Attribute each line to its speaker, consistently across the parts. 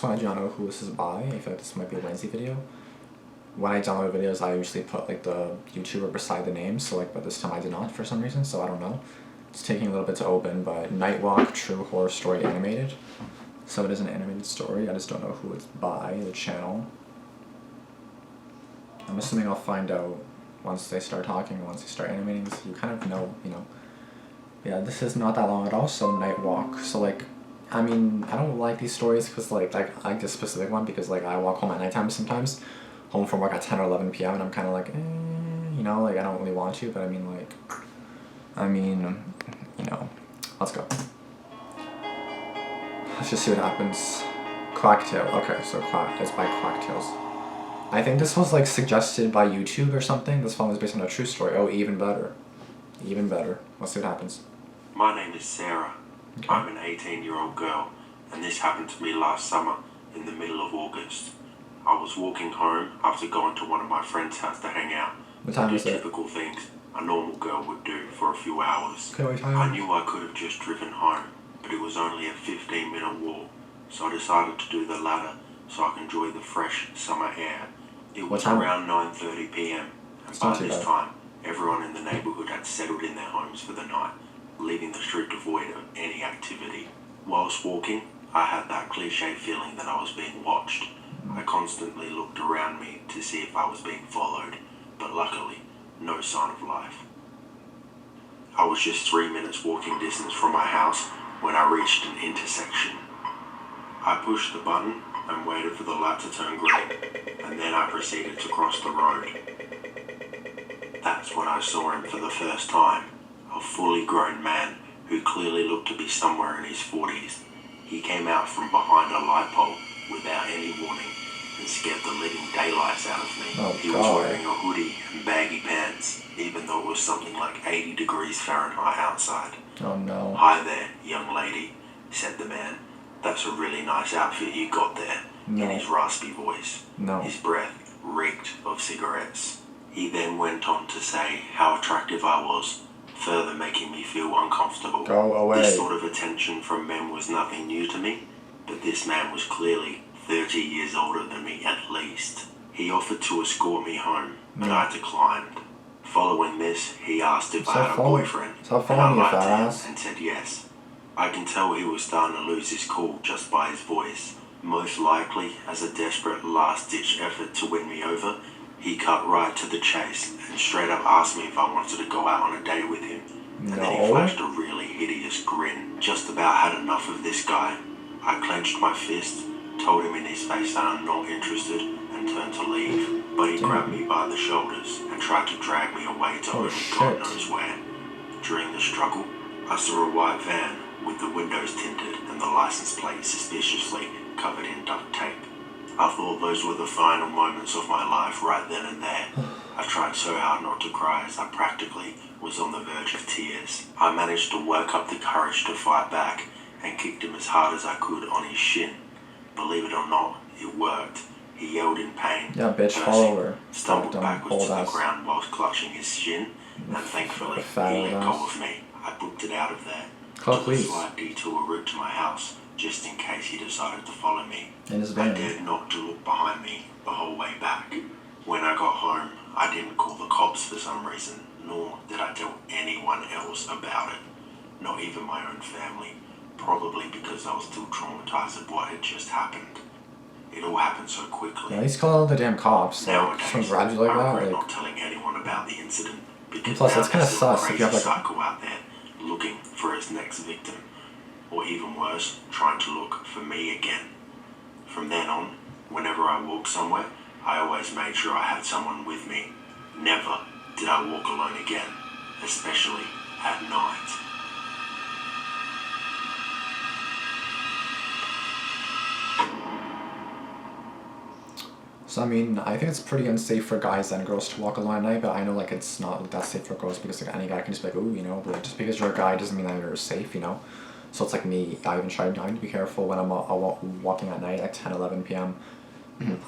Speaker 1: one I do not know who this is by. I feel like this might be a Wednesday video. When I download videos, I usually put like the YouTuber beside the name, so like, but this time I did not for some reason, so I don't know. It's taking a little bit to open, but Nightwalk True Horror Story Animated. So it is an animated story, I just don't know who it's by, the channel. I'm assuming I'll find out once they start talking, once they start animating, so you kind of know, you know. Yeah, this is not that long at all, so Nightwalk. So like, I mean, I don't like these stories because like I like this specific one because like I walk home at nighttime sometimes, home from work at 10 or 11 p.m. and I'm kind of like, you know, like I don't really want to, but I mean, you know, let's go. Let's just see what happens. Quacktail. Okay, so Quack. It's by Quacktails. I think this was like suggested by YouTube or something. This one was based on a true story. Oh, even better. Even better. Let's see what happens.
Speaker 2: My name is Sarah. Okay. I'm an 18-year-old girl, and this happened to me last summer in the middle of August. I was walking home after going to one of my friend's house to hang out.
Speaker 1: What time is it?
Speaker 2: Typical things a normal girl would do for a few hours.
Speaker 1: Okay, wait,
Speaker 2: I knew I could have just driven home, but it was only a 15-minute walk, so I decided to do the latter so I can enjoy the fresh summer air. It was around 9:30 p.m, and by this time, everyone in the neighborhood had settled in their homes for the night, leaving the street devoid of any activity. Whilst walking, I had that cliche feeling that I was being watched. I constantly looked around me to see if I was being followed, but luckily, no sign of life. I was just 3 minutes walking distance from my house when I reached an intersection. I pushed the button and waited for the light to turn green, and then I proceeded to cross the road. That's when I saw him for the first time, a fully grown man who clearly looked to be somewhere in his 40s. He came out from behind a light pole without any warning and scared the living daylights out of me. He was wearing a hoodie and baggy pants, even though it was something like 80 degrees Fahrenheit outside.
Speaker 1: Oh no.
Speaker 2: "Hi there, young lady," said the man. "That's a really nice outfit you got there," in his raspy voice. His breath reeked of cigarettes. He then went on to say how attractive I was, further making me feel uncomfortable.
Speaker 1: Go away.
Speaker 2: This sort of attention from men was nothing new to me, but this man was clearly 30 years older than me at least. He offered to escort me home, but I declined. Following this, he asked if I had a boyfriend, and I lied to him and said yes. I can tell he was starting to lose his cool just by his voice. Most likely, as a desperate last-ditch effort to win me over, he cut right to the chase and straight up asked me if I wanted to go out on a date with him. And then he flashed a really hideous grin. Just about had enough of this guy. I clenched my fist, told him in his face that I'm not interested, and turned to leave. But he grabbed me by the shoulders and tried to drag me away to only God knows where. During the struggle, I saw a white van with the windows tinted and the license plate suspiciously covered in duct tape. I thought those were the final moments of my life right then and there. I tried so hard not to cry as I practically was on the verge of tears. I managed to work up the courage to fight back and kicked him as hard as I could on his shin. Believe it or not, it worked. He yelled in pain.
Speaker 1: Yeah, bitch, fall over.
Speaker 2: Stumbled backwards to the ground whilst clutching his shin, and thankfully, he let go of me. I booked it out of there. Took a slight detour route to my house, just in case he decided to follow me. I dared not to look behind me the whole way back. When I got home, I didn't call the cops for some reason, nor did I tell anyone else about it. Not even my own family. Probably because I was still traumatized at what had just happened. It all happened so quickly.
Speaker 1: Yeah, he's calling all the damn cops.
Speaker 2: Nowadays,
Speaker 1: like, congratulate
Speaker 2: I regret
Speaker 1: that.
Speaker 2: not telling anyone about the incident. Because
Speaker 1: plus, that's kind of sus if you have like
Speaker 2: psycho out there looking for his next victim, or even worse, trying to look for me again. From then on, whenever I walked somewhere, I always made sure I had someone with me. Never did I walk alone again, especially at night.
Speaker 1: So, I mean, I think it's pretty unsafe for guys and girls to walk alone at night, but I know, like, it's not that safe for girls because, like, any guy can just be like, ooh, you know, but like, just because you're a guy doesn't mean that you're safe, you know? So it's like me, I even try to be careful when I'm walking at night at 10, 11 p.m.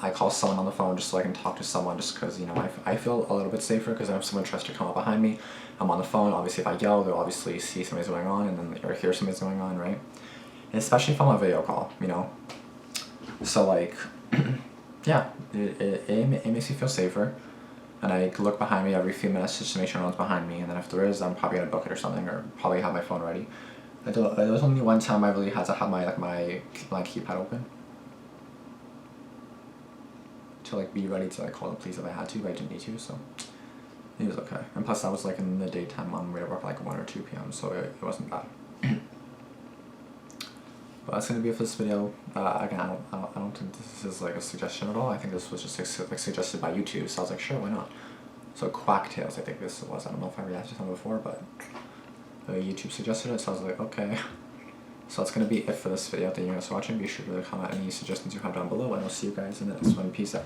Speaker 1: I call someone on the phone just so I can talk to someone just because, you know, I feel a little bit safer because if someone tries to come up behind me, I'm on the phone, obviously if I yell, they'll obviously see something's going on and then or hear something's going on, right? And especially if I'm on a video call, you know? So like, yeah, it makes me feel safer. And I look behind me every few minutes just to make sure no one's behind me. And then if there is, I'm probably gonna book it or something, or probably have my phone ready. There was only one time I really had to have my keypad open to like be ready to like call the police if I had to, but I didn't need to, so it was okay. And plus that was like in the daytime on the way to work, like 1 or 2 p.m., so it wasn't bad. But that's gonna be it for this video. Again, I don't think this is like a suggestion at all. I think this was just like suggested by YouTube, so I was like, sure, why not? So Quack Tales, I think this was. I don't know if I reacted to them before, but YouTube suggested it, so I was like, okay. So that's gonna be it for this video. Thank you guys for watching. Be sure to comment any suggestions you have down below, and I'll see you guys in the next one. Peace out.